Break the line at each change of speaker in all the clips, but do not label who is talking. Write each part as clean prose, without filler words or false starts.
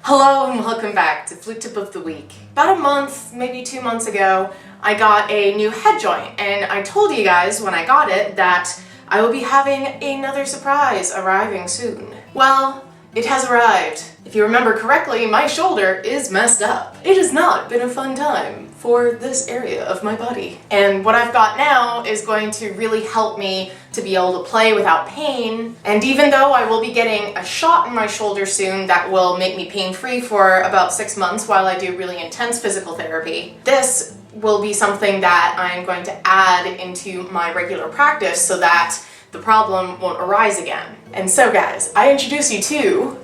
Hello and welcome back to Flute Tip of the Week. About a month, maybe 2 months ago, I got a new head joint, and I told you guys when I got it that I will be having another surprise arriving soon. Well, it has arrived. If you remember correctly, my shoulder is messed up. It has not been a fun time for this area of my body. And what I've got now is going to really help me to be able to play without pain. And even though I will be getting a shot in my shoulder soon that will make me pain-free for about 6 months while I do really intense physical therapy, this will be something that I'm going to add into my regular practice so that the problem won't arise again. And so guys, I introduce you to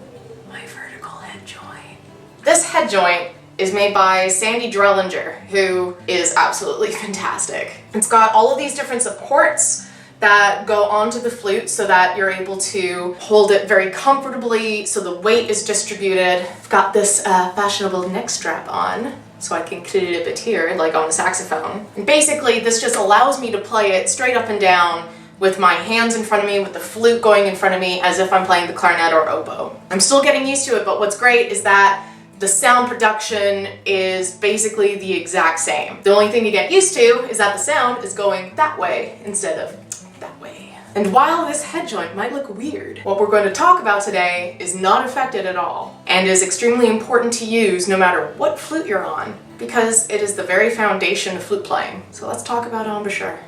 my vertical head joint. This head joint is made by Sandy Drellinger, who is absolutely fantastic. It's got all of these different supports that go onto the flute so that you're able to hold it very comfortably so the weight is distributed. I've got this fashionable neck strap on so I can clip it here like on the saxophone. And basically this just allows me to play it straight up and down with my hands in front of me, with the flute going in front of me as if I'm playing the clarinet or oboe. I'm still getting used to it, but what's great is that the sound production is basically the exact same. The only thing you get used to is that the sound is going that way instead of that way. And while this head joint might look weird, what we're going to talk about today is not affected at all and is extremely important to use no matter what flute you're on, because it is the very foundation of flute playing. So let's talk about embouchure.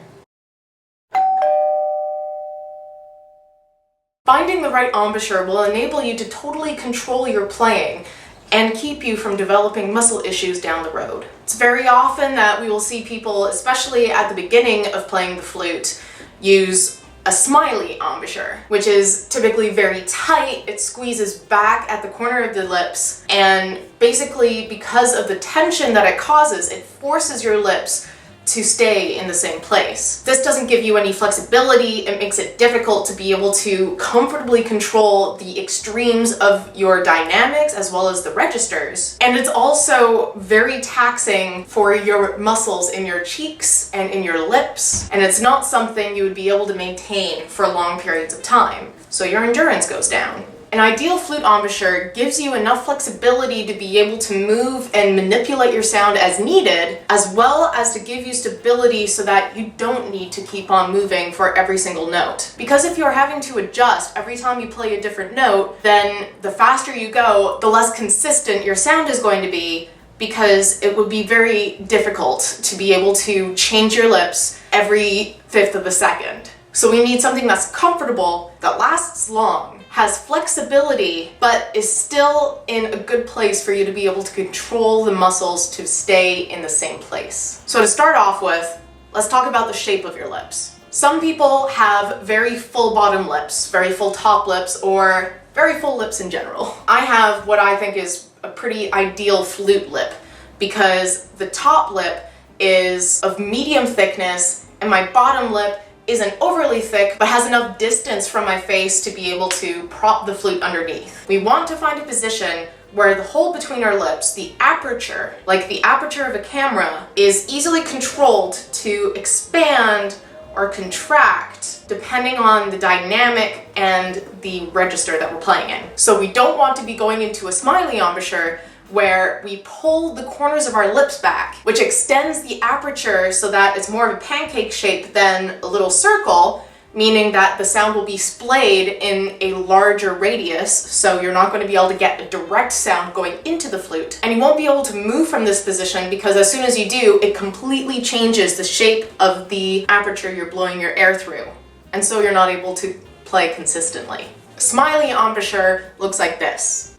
Finding the right embouchure will enable you to totally control your playing and keep you from developing muscle issues down the road. It's very often that we will see people, especially at the beginning of playing the flute, use a Smiley embouchure, which is typically very tight. It squeezes back at the corner of the lips, and basically because of the tension that it causes, it forces your lips to stay in the same place. This doesn't give you any flexibility. It makes it difficult to be able to comfortably control the extremes of your dynamics as well as the registers. And it's also very taxing for your muscles in your cheeks and in your lips. And it's not something you would be able to maintain for long periods of time. So your endurance goes down. An ideal flute embouchure gives you enough flexibility to be able to move and manipulate your sound as needed, as well as to give you stability so that you don't need to keep on moving for every single note. Because if you're having to adjust every time you play a different note, then the faster you go, the less consistent your sound is going to be, because it would be very difficult to be able to change your lips every fifth of a second. So we need something that's comfortable, that lasts long, has flexibility, but is still in a good place for you to be able to control the muscles to stay in the same place. So to start off with, let's talk about the shape of your lips. Some people have very full bottom lips, very full top lips, or very full lips in general. I have what I think is a pretty ideal flute lip, because the top lip is of medium thickness and my bottom lip isn't overly thick, but has enough distance from my face to be able to prop the flute underneath. We want to find a position where the hole between our lips, the aperture, like the aperture of a camera, is easily controlled to expand or contract depending on the dynamic and the register that we're playing in. So we don't want to be going into a Smiley embouchure where we pull the corners of our lips back, which extends the aperture so that it's more of a pancake shape than a little circle, meaning that the sound will be splayed in a larger radius, so you're not going to be able to get a direct sound going into the flute. And you won't be able to move from this position, because as soon as you do, it completely changes the shape of the aperture you're blowing your air through. And so you're not able to play consistently. A Smiley embouchure looks like this.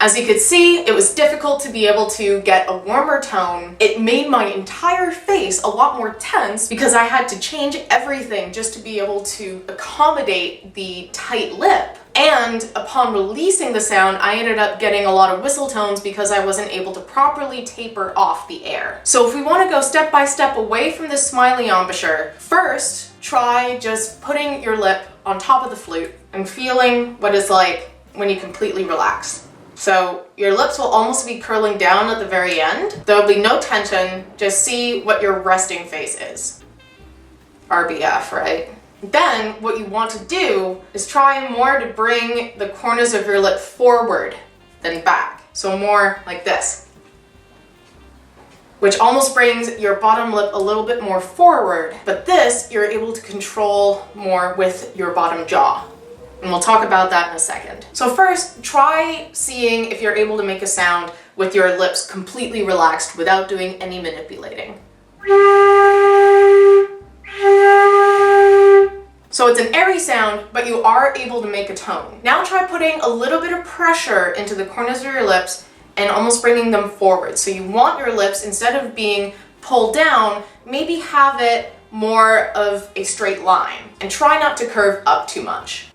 As you could see, it was difficult to be able to get a warmer tone. It made my entire face a lot more tense because I had to change everything just to be able to accommodate the tight lip. And upon releasing the sound, I ended up getting a lot of whistle tones because I wasn't able to properly taper off the air. So if we want to go step by step away from this Smiley embouchure, first try just putting your lip on top of the flute and feeling what it's like when you completely relax. So your lips will almost be curling down at the very end. There will be no tension, just see what your resting face is. RBF, right? Then what you want to do is try more to bring the corners of your lip forward than back. So more like this, which almost brings your bottom lip a little bit more forward, but this you're able to control more with your bottom jaw. And we'll talk about that in a second. So first, try seeing if you're able to make a sound with your lips completely relaxed without doing any manipulating. So it's an airy sound, but you are able to make a tone. Now try putting a little bit of pressure into the corners of your lips and almost bringing them forward. So you want your lips, instead of being pulled down, maybe have it more of a straight line. And try not to curve up too much.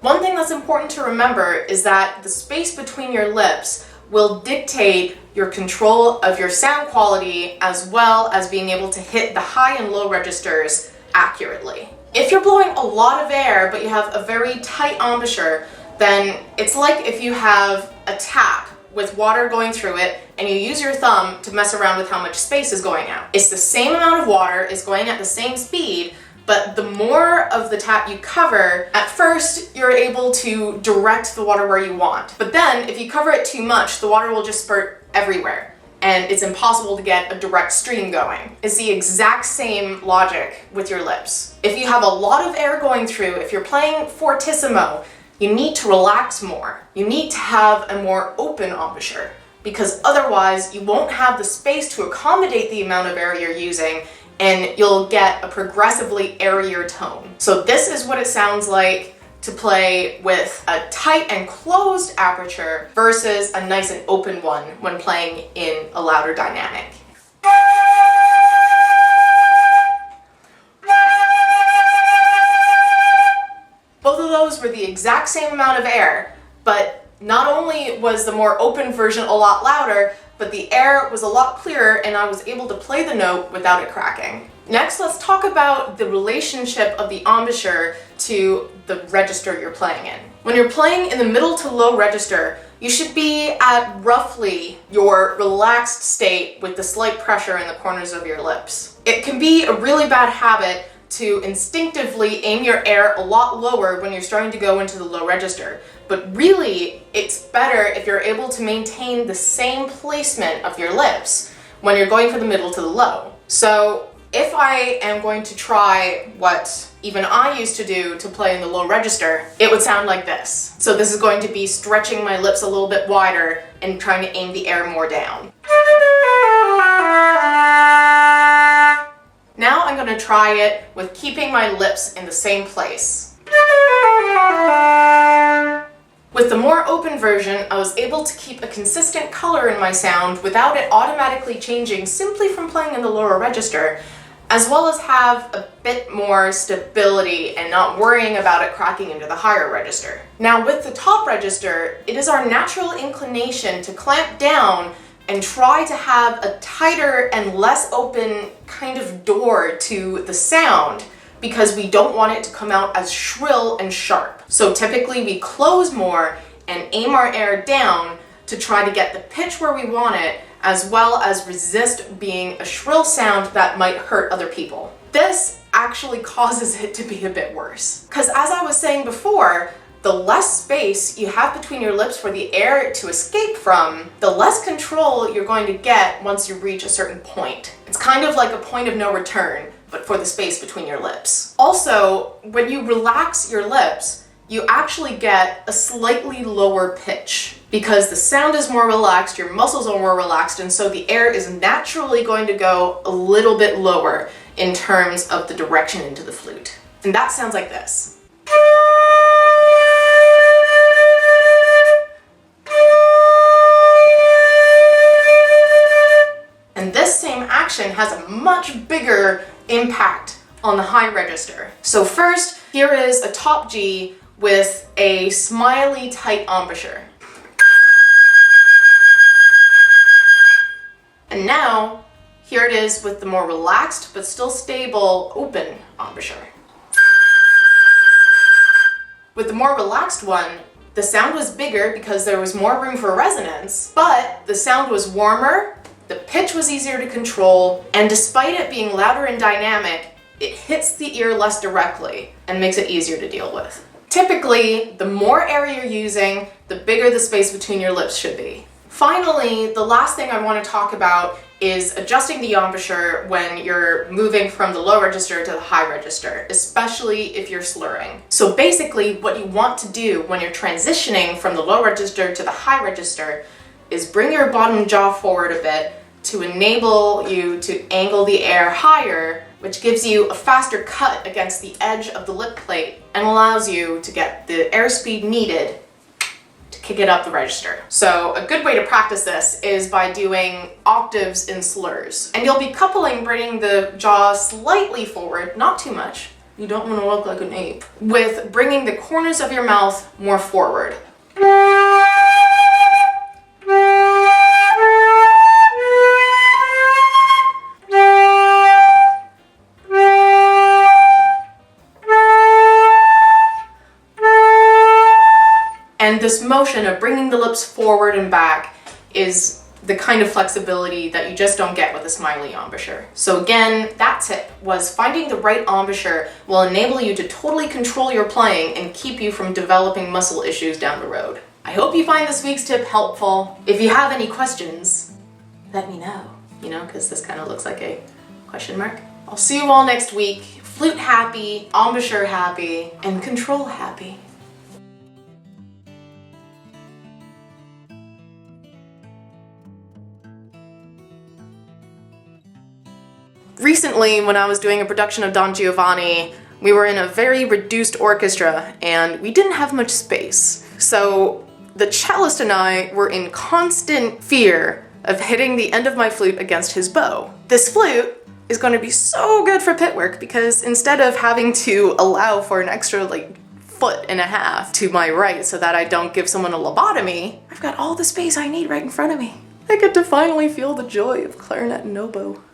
One thing that's important to remember is that the space between your lips will dictate your control of your sound quality, as well as being able to hit the high and low registers accurately. If you're blowing a lot of air but you have a very tight embouchure, then it's like if you have a tap with water going through it and you use your thumb to mess around with how much space is going out. It's the same amount of water, it's going at the same speed, but the more of the tap you cover, at first you're able to direct the water where you want. But then if you cover it too much, the water will just spurt everywhere and it's impossible to get a direct stream going. It's the exact same logic with your lips. If you have a lot of air going through, if you're playing fortissimo, you need to relax more. You need to have a more open embouchure, because otherwise you won't have the space to accommodate the amount of air you're using, and you'll get a progressively airier tone. So this is what it sounds like to play with a tight and closed aperture versus a nice and open one when playing in a louder dynamic. Both of those were the exact same amount of air, but not only was the more open version a lot louder, but the air was a lot clearer and I was able to play the note without it cracking. Next, let's talk about the relationship of the embouchure to the register you're playing in. When you're playing in the middle to low register, you should be at roughly your relaxed state with the slight pressure in the corners of your lips. It can be a really bad habit to instinctively aim your air a lot lower when you're starting to go into the low register. But really, it's better if you're able to maintain the same placement of your lips when you're going from the middle to the low. So if I am going to try what even I used to do to play in the low register, it would sound like this. So this is going to be stretching my lips a little bit wider and trying to aim the air more down. Now I'm going to try it with keeping my lips in the same place. With the more open version, I was able to keep a consistent color in my sound without it automatically changing simply from playing in the lower register, as well as have a bit more stability and not worrying about it cracking into the higher register. Now with the top register, it is our natural inclination to clamp down and try to have a tighter and less open kind of door to the sound, because we don't want it to come out as shrill and sharp. So typically we close more and aim our air down to try to get the pitch where we want it, as well as resist being a shrill sound that might hurt other people. This actually causes it to be a bit worse, because as I was saying before, the less space you have between your lips for the air to escape from, the less control you're going to get once you reach a certain point. It's kind of like a point of no return, but for the space between your lips. Also, when you relax your lips, you actually get a slightly lower pitch because the sound is more relaxed, your muscles are more relaxed, and so the air is naturally going to go a little bit lower in terms of the direction into the flute. And that sounds like this. And this same action has a much bigger impact on the high register. So first, here is a top G with a smiley tight embouchure. And now, here it is with the more relaxed but still stable open embouchure. With the more relaxed one, the sound was bigger because there was more room for resonance, but the sound was warmer, the pitch was easier to control, and despite it being louder and dynamic, it hits the ear less directly and makes it easier to deal with. Typically, the more air you're using, the bigger the space between your lips should be. Finally, the last thing I want to talk about is adjusting the embouchure when you're moving from the low register to the high register, especially if you're slurring. So basically, what you want to do when you're transitioning from the low register to the high register is bring your bottom jaw forward a bit to enable you to angle the air higher, which gives you a faster cut against the edge of the lip plate and allows you to get the airspeed needed to kick it up the register. So a good way to practice this is by doing octaves in slurs. And you'll be coupling bringing the jaw slightly forward, not too much, you don't want to look like an ape, with bringing the corners of your mouth more forward. And this motion of bringing the lips forward and back is the kind of flexibility that you just don't get with a Smiley embouchure. So again, that tip was finding the right embouchure will enable you to totally control your playing and keep you from developing muscle issues down the road. I hope you find this week's tip helpful. If you have any questions, let me know, because this kind of looks like a question mark. I'll see you all next week. Flute happy, embouchure happy, and control happy. Recently, when I was doing a production of Don Giovanni, we were in a very reduced orchestra and we didn't have much space. So the cellist and I were in constant fear of hitting the end of my flute against his bow. This flute is going to be so good for pit work because instead of having to allow for an extra foot and a half to my right so that I don't give someone a lobotomy, I've got all the space I need right in front of me. I get to finally feel the joy of clarinet and oboe.